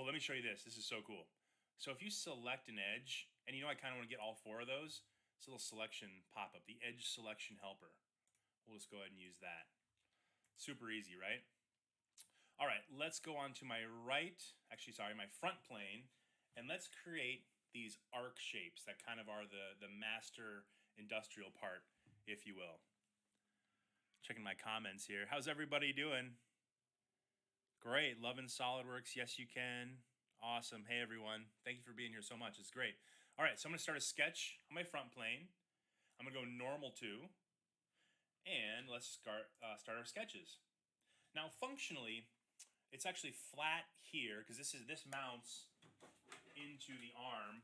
let me show you this. This is so cool. So if you select an edge, and I kind of want to get all 4 of those, it's a little selection pop-up, the edge selection helper. We'll just go ahead and use that. Super easy, right? All right, let's go on to my my front plane, and let's create these arc shapes that kind of are the master industrial part, if you will. Checking my comments here. How's everybody doing? Great, loving SolidWorks. Yes, you can. Awesome. Hey, everyone. Thank you for being here so much. It's great. All right, so I'm going to start a sketch on my front plane. I'm going to go normal 2, and let's start our sketches. Now, functionally, it's actually flat here because this mounts into the arm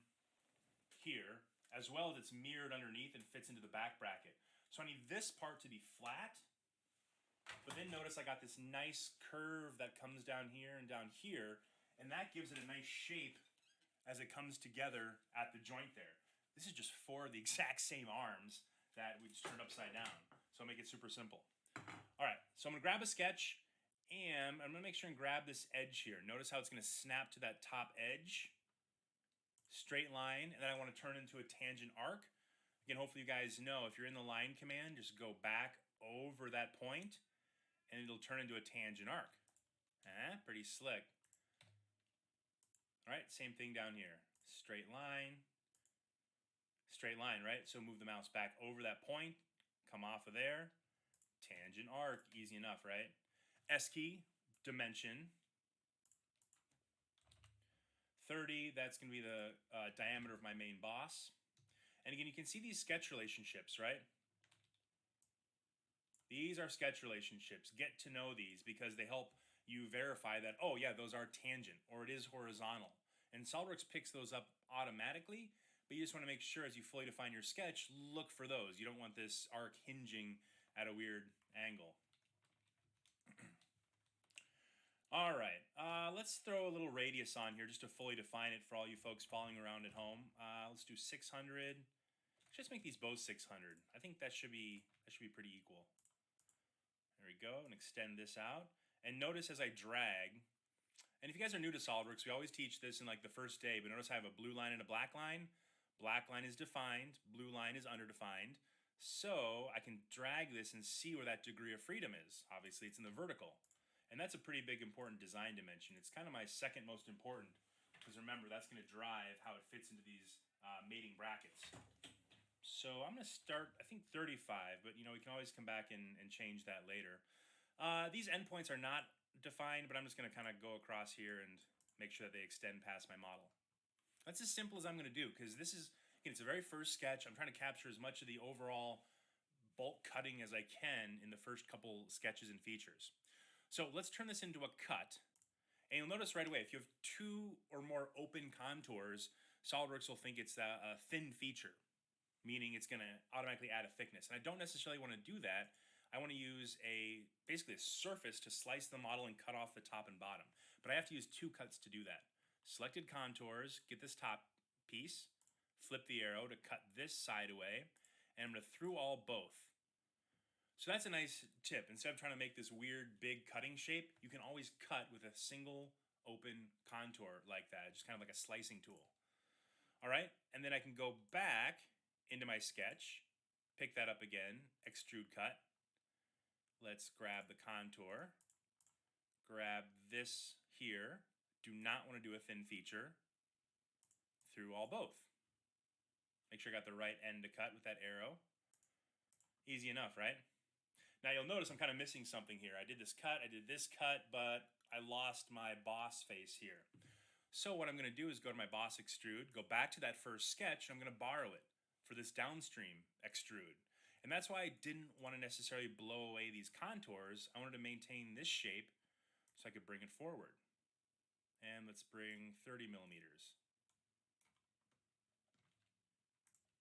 here, as well as it's mirrored underneath and fits into the back bracket. So I need this part to be flat, but then notice I got this nice curve that comes down here and down here, and that gives it a nice shape as it comes together at the joint there. This is just 4 of the exact same arms that we just turned upside down. So I'll make it super simple. All right, so I'm gonna grab a sketch, and I'm gonna make sure and grab this edge here. Notice how it's gonna snap to that top edge, straight line, and then I wanna turn into a tangent arc. Again, hopefully you guys know, if you're in the line command, just go back over that point, and it'll turn into a tangent arc. Pretty slick. All right, same thing down here. Straight line, right? So move the mouse back over that point, come off of there, tangent arc, easy enough, right? S key, dimension, 30, that's gonna be the diameter of my main boss. And again, you can see these sketch relationships, right? These are sketch relationships. Get to know these because they help you verify that, oh yeah, those are tangent or it is horizontal. And SolidWorks picks those up automatically, but you just want to make sure as you fully define your sketch, look for those. You don't want this arc hinging at a weird angle. All right, let's throw a little radius on here just to fully define it for all you folks following around at home. Let's do 600. Just make these both 600. I think that should be pretty equal. There we go, and extend this out. And notice as I drag, and if you guys are new to SolidWorks, we always teach this in like the first day, but notice I have a blue line and a black line. Black line is defined, blue line is underdefined. So I can drag this and see where that degree of freedom is. Obviously, it's in the vertical. And that's a pretty big important design dimension. It's kind of my second most important, because remember, that's going to drive how it fits into these mating brackets. So I'm going to start, I think 35, but we can always come back and change that later. These endpoints are not defined, but I'm just going to kind of go across here and make sure that they extend past my model. That's as simple as I'm going to do, because this is, again, it's the very first sketch. I'm trying to capture as much of the overall bulk cutting as I can in the first couple sketches and features. So let's turn this into a cut. And you'll notice right away, if you have 2 or more open contours, SolidWorks will think it's a thin feature, meaning it's going to automatically add a thickness. And I don't necessarily want to do that. I want to use basically a surface to slice the model and cut off the top and bottom. But I have to use 2 cuts to do that. Selected contours, get this top piece, flip the arrow to cut this side away, and I'm going to through all both. So that's a nice tip. Instead of trying to make this weird big cutting shape, you can always cut with a single open contour like that, just kind of like a slicing tool. All right, and then I can go back into my sketch, pick that up again, extrude cut. Let's grab the contour, grab this here. Do not want to do a thin feature. Through all both. Make sure I got the right end to cut with that arrow. Easy enough, right? Now you'll notice I'm kind of missing something here. I did this cut, I did this cut, but I lost my boss face here. So what I'm going to do is go to my boss extrude, go back to that first sketch, and I'm going to borrow it for this downstream extrude. And that's why I didn't want to necessarily blow away these contours. I wanted to maintain this shape so I could bring it forward. And let's bring 30 millimeters.